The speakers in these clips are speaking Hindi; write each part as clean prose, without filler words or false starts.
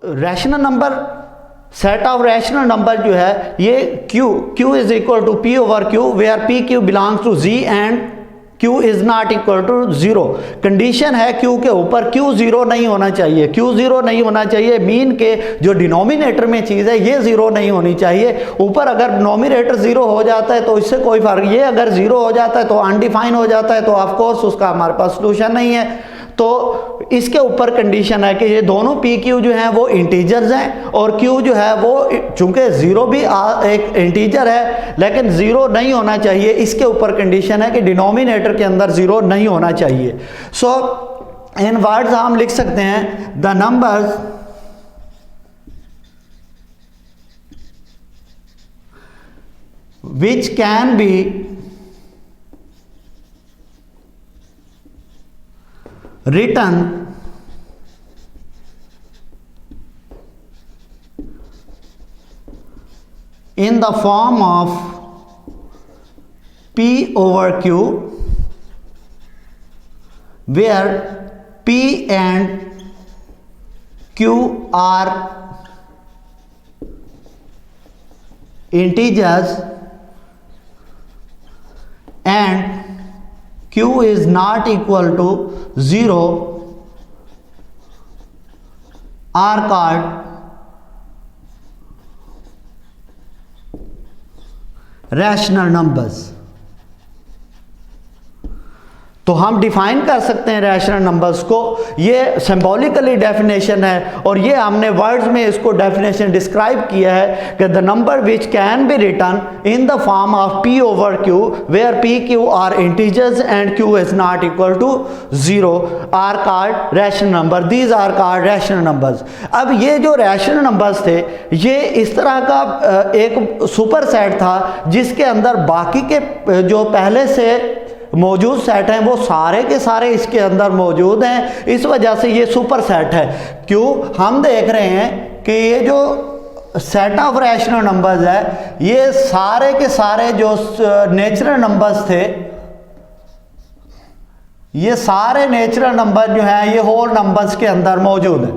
Rational number, set of rational number जो है ये Q is equal to P over Q where PQ belongs to Z and Q is not equal to 0। Condition है Q के ऊपर Q 0 नहीं होना चाहिए, Q 0 नहीं होना चाहिए, मीन के जो डिनोमिनेटर में चीज़ है ये 0 नहीं होनी चाहिए। ऊपर अगर डिनोमिनेटर 0 हो जाता है तो इससे कोई फर्क, ये अगर 0 हो जाता है तो अनडिफाइन हो जाता है, तो ऑफकोर्स उसका हमारे पास सोल्यूशन नहीं है। तो इसके ऊपर कंडीशन है कि ये दोनों PQ जो हैं वो इंटीजर्स हैं और Q जो है वो चूंकि 0 भी एक इंटीजर है लेकिन 0 नहीं होना चाहिए, इसके ऊपर कंडीशन है कि डिनोमिनेटर के अंदर 0 नहीं होना चाहिए। सो इन वर्ड्स हम लिख सकते हैं the numbers which can B written in the form of P over Q where P and Q are integers and Q is not equal to 0 are called rational numbers. तो हम डिफाइन कर सकते हैं रैशनल नंबर्स को, ये सिंबॉलिकली डेफिनेशन है और ये हमने वर्ड्स में इसको डेफिनेशन डिस्क्राइब किया है कि the number which can be written in the form of P over Q where PQ are integers and Q is not equal to 0 are called rational number, these are called rational numbers. अब ये जो रैशनल नंबर्स थे ये इस तरह का एक सुपर सेट था जिसके अंदर बाकी के जो पहले से मौजूद सेट हैं वो सारे के सारे इसके अंदर मौजूद हैं, इस वजह से ये सुपर सेट है। क्यों? हम देख रहे हैं कि ये जो सेट ऑफ रैशनल नंबर्स है ये सारे के सारे जो नेचुरल नंबर्स थे, ये सारे नेचुरल नंबर जो हैं ये होल नंबर्स के अंदर मौजूद है।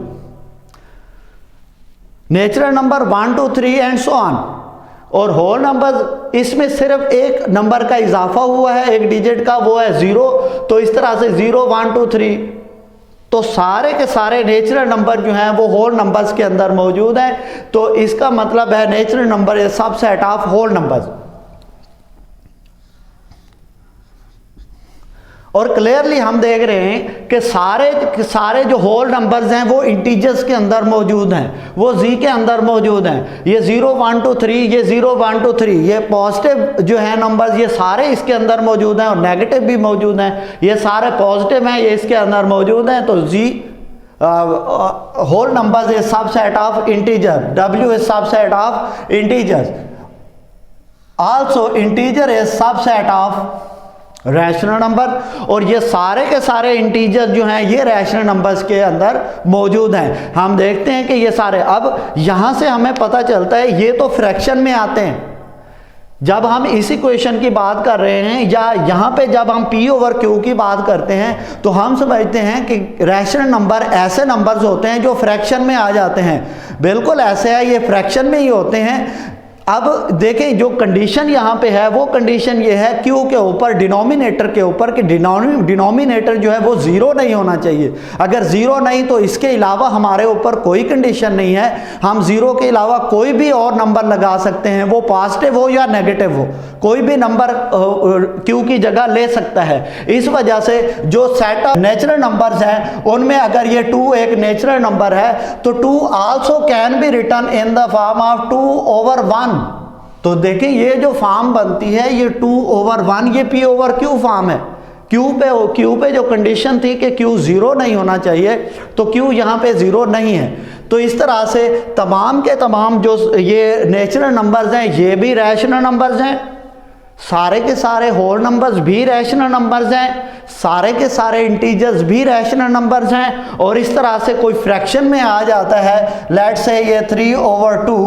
Natural number 1 2 3 and so on, और होल नंबर इसमें सिर्फ एक नंबर का इजाफा हुआ है, एक डिजिट का, वो है 0। तो इस तरह से 0 1 2 3, तो सारे के सारे नेचुरल नंबर जो हैं वो होल नंबर्स के अंदर मौजूद हैं। तो इसका मतलब है natural number is subset of whole numbers. और क्लियरली हम देख रहे हैं कि सारे जो होल नंबर्स हैं वो इंटीजर्स के अंदर मौजूद हैं, वो Z के अंदर मौजूद हैं। ये 0 1 2 3, ये 0 1 2 3, ये पॉजिटिव जो है नंबर्स ये सारे इसके अंदर मौजूद हैं और नेगेटिव भी मौजूद हैं, ये सारे पॉजिटिव हैं, ये इसके अंदर मौजूद हैं। तो Z whole numbers is subset of integer, W is subset of integers, also integer is subset of rational number. और ये सारे के सारे इंटीजर जो हैं ये रैशनल नंबर्स के अंदर मौजूद हैं। हम देखते हैं कि ये सारे, अब यहां से हमें पता चलता है ये तो फ्रैक्शन में आते हैं। जब हम इस इक्वेशन की बात कर रहे हैं या यहाँ पे जब हम P ओवर Q की बात करते हैं तो हम समझते हैं कि रैशनल नंबर ऐसे नंबर्स होते हैं जो फ्रैक्शन में आ जाते हैं। बिल्कुल ऐसे है, ये फ्रैक्शन में ही होते हैं। अब देखें जो कंडीशन यहाँ पे है वो कंडीशन ये है Q के ऊपर, डिनोमिनेटर के ऊपर, कि डिनोमिनेटर जो है वो 0 नहीं होना चाहिए। अगर 0 नहीं तो इसके अलावा हमारे ऊपर कोई कंडीशन नहीं है, हम 0 के अलावा कोई भी और नंबर लगा सकते हैं, वो पॉजिटिव हो या नेगेटिव हो, कोई भी नंबर Q की जगह ले सकता है। इस वजह से जो सेट ऑफ नेचुरल नंबर्स हैं उनमें अगर ये 2 एक नेचुरल नंबर है तो 2 also can be written in the form of 2 over 1। तो देखें ये जो फॉर्म बनती है ये 2 ओवर 1, ये P ओवर Q फॉर्म है। Q पे जो कंडीशन थी कि Q 0 नहीं होना चाहिए तो Q यहाँ पे 0 नहीं है। तो इस तरह से तमाम के तमाम जो ये नेचुरल नंबर्स हैं ये भी रैशनल नंबर्स हैं, सारे के सारे होल नंबर्स भी रैशनल नंबर्स हैं, सारे के सारे इंटीजर्स भी रैशनल नंबर्स हैं। और इस तरह से कोई फ्रैक्शन में आ जाता है, लेट्स से ये 3 ओवर 2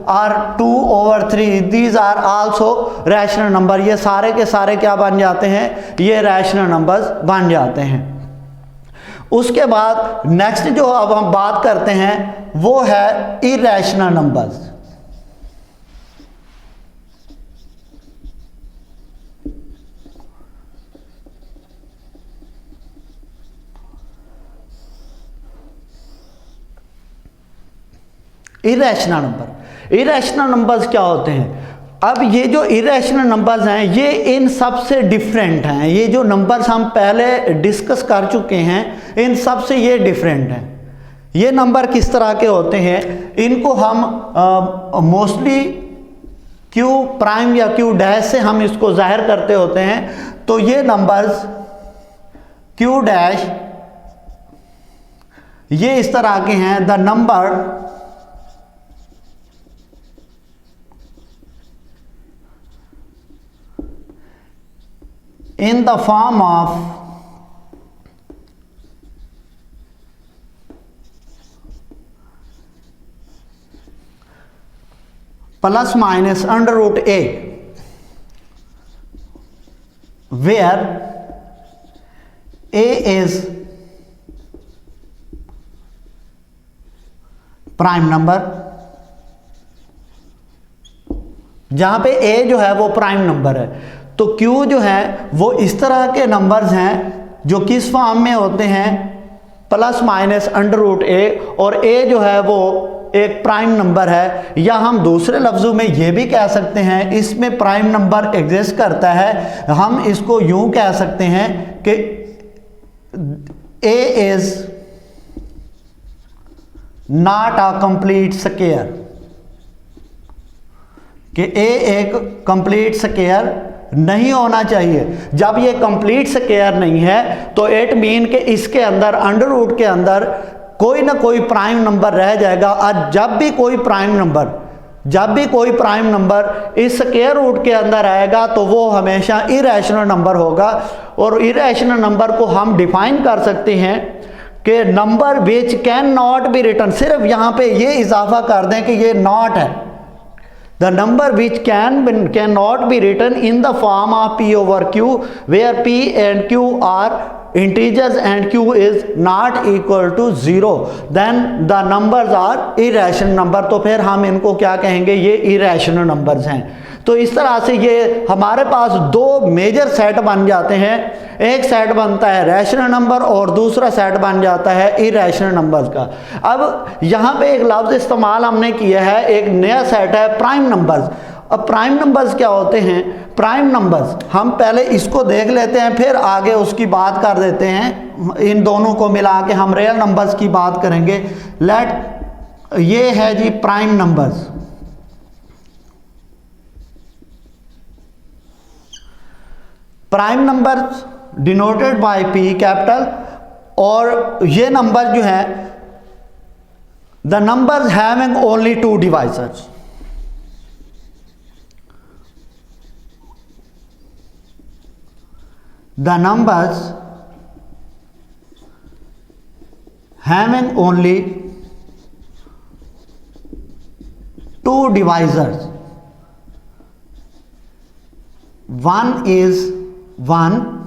और 2 over 3, these are also rational number. ये सारे के सारे क्या बन जाते हैं, ये रैशनल नंबर्स बन जाते हैं। उसके बाद नेक्स्ट जो अब हम बात करते हैं वो है irrational numbers. Irrational number, irrational numbers क्या होते हैं? अब ये जो इरेशनल नंबर्स हैं ये इन सब से डिफरेंट हैं। ये जो नंबर्स हम पहले डिस्कस कर चुके हैं इन सब से ये डिफरेंट हैं। ये नंबर किस तरह के होते हैं? इनको हम मोस्टली क्यू प्राइम या क्यू डैश से हम इसको जाहिर करते होते हैं। तो ये नंबर्स क्यू डैश ये इस तरह के हैं। The number in the form of plus minus under root a, where a is prime number, जहां पे a जो है वो प्राइम नंबर है। तो Q जो है वो इस तरह के नंबर्स हैं जो किस फॉर्म में होते हैं? प्लस माइनस अंडर रूट ए, और A जो है वो एक प्राइम नंबर है। या हम दूसरे लफ्ज़ों में ये भी कह सकते हैं इसमें प्राइम नंबर एग्जिस्ट करता है। हम इसको यूं कह सकते हैं कि A is not a complete square, कि A एक कंप्लीट स्क्वायर नहीं होना चाहिए। जब ये कंप्लीट स्क्वायर नहीं है तो इट मीन कि इसके अंदर अंडर रूट के अंदर कोई ना कोई प्राइम नंबर रह जाएगा। और जब भी कोई प्राइम नंबर इस स्क्वायर रूट के अंदर आएगा तो वो हमेशा इरेशनल नंबर होगा। और इरेशनल नंबर को हम डिफाइन कर सकते हैं कि number which can not be written. सिर्फ यहाँ पे ये इजाफा कर दें कि ये नॉट है। The number which cannot be written in the form of P over Q, where P and Q are integers and Q is not equal to 0, then the numbers are irrational number। तो फिर हम इनको क्या कहेंगे? ये irrational numbers हैं। तो इस तरह से ये हमारे पास दो मेजर सेट बन जाते हैं। एक सेट बनता है रैशनल नंबर और दूसरा सेट बन जाता है इरेशनल नंबर्स का। अब यहाँ पे एक लफ्ज़ इस्तेमाल हमने किया है, एक नया सेट है प्राइम नंबर्स। अब प्राइम नंबर्स क्या होते हैं? प्राइम नंबर्स हम पहले इसको देख लेते हैं फिर आगे उसकी बात कर देते हैं। इन दोनों को मिला के हम रियल नंबर्स की बात करेंगे। ये है जी prime numbers. Prime numbers denoted by P capital, और ये नंबर जो है the numbers having only two divisors. The numbers having only two divisors. One is 1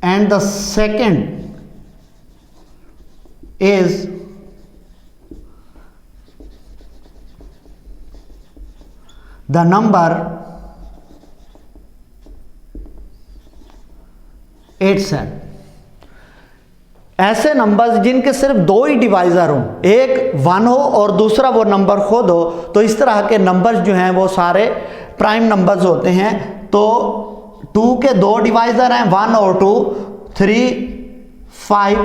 and the second is the number itself। ऐसे नंबर्स जिनके सिर्फ दो ही डिवाइजर हों, एक 1 हो और दूसरा वो नंबर खुद हो, तो इस तरह के नंबर्स जो हैं वो सारे प्राइम नंबर्स होते हैं। तो 2 के दो डिवाइजर हैं, 1 और 2, 3, 5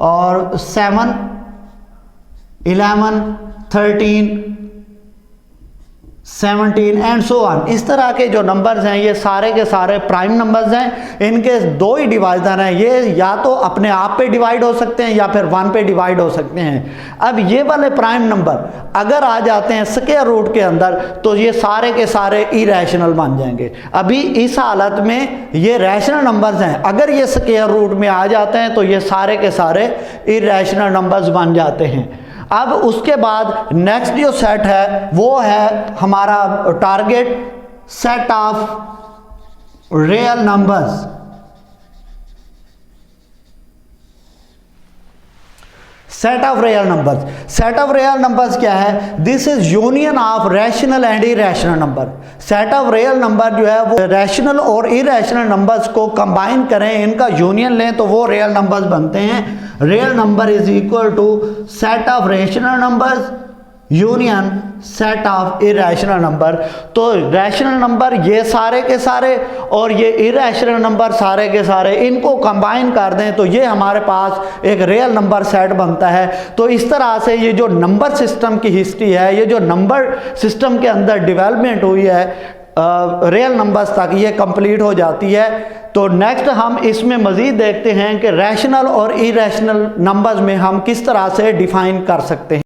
और 7, 11, 13, 17 एंड सो ऑन। इस तरह के जो नंबर्स हैं ये सारे के सारे प्राइम नंबर्स हैं। इनके दो ही डिवाइजर हैं, ये या तो अपने आप पे डिवाइड हो सकते हैं या फिर 1 पे डिवाइड हो सकते हैं। अब ये वाले प्राइम नंबर अगर आ जाते हैं स्क्वायर रूट के अंदर तो ये सारे के सारे इरेशनल बन जाएंगे। अभी इस हालत में ये रैशनल नंबर्स हैं, अगर ये स्क्वायर रूट में आ जाते हैं तो ये सारे के सारे इरेशनल नंबर्स बन जाते हैं। अब उसके बाद नेक्स्ट जो सेट है वो है हमारा target set of real numbers. Set of real numbers. Set of real numbers क्या है? This is union of rational and irrational number. Set of real number जो है वो रैशनल और इरेशनल नंबर्स को कंबाइन करें, इनका यूनियन लें तो वो रियल नंबर्स बनते हैं। Real number is equal to set of rational numbers union set of irrational number. तो रैशनल नंबर ये सारे के सारे और ये इरेशनल नंबर सारे के सारे, इनको कंबाइन कर दें तो ये हमारे पास एक रियल नंबर सेट बनता है। तो इस तरह से ये जो नंबर सिस्टम की हिस्ट्री है, ये जो नंबर सिस्टम के अंदर डेवलपमेंट हुई है रियल नंबर्स तक, ये कंप्लीट हो जाती है। तो नेक्स्ट हम इसमें मज़ीद देखते हैं कि रैशनल और इरेशनल नंबर्स में हम किस तरह से डिफाइन कर सकते हैं।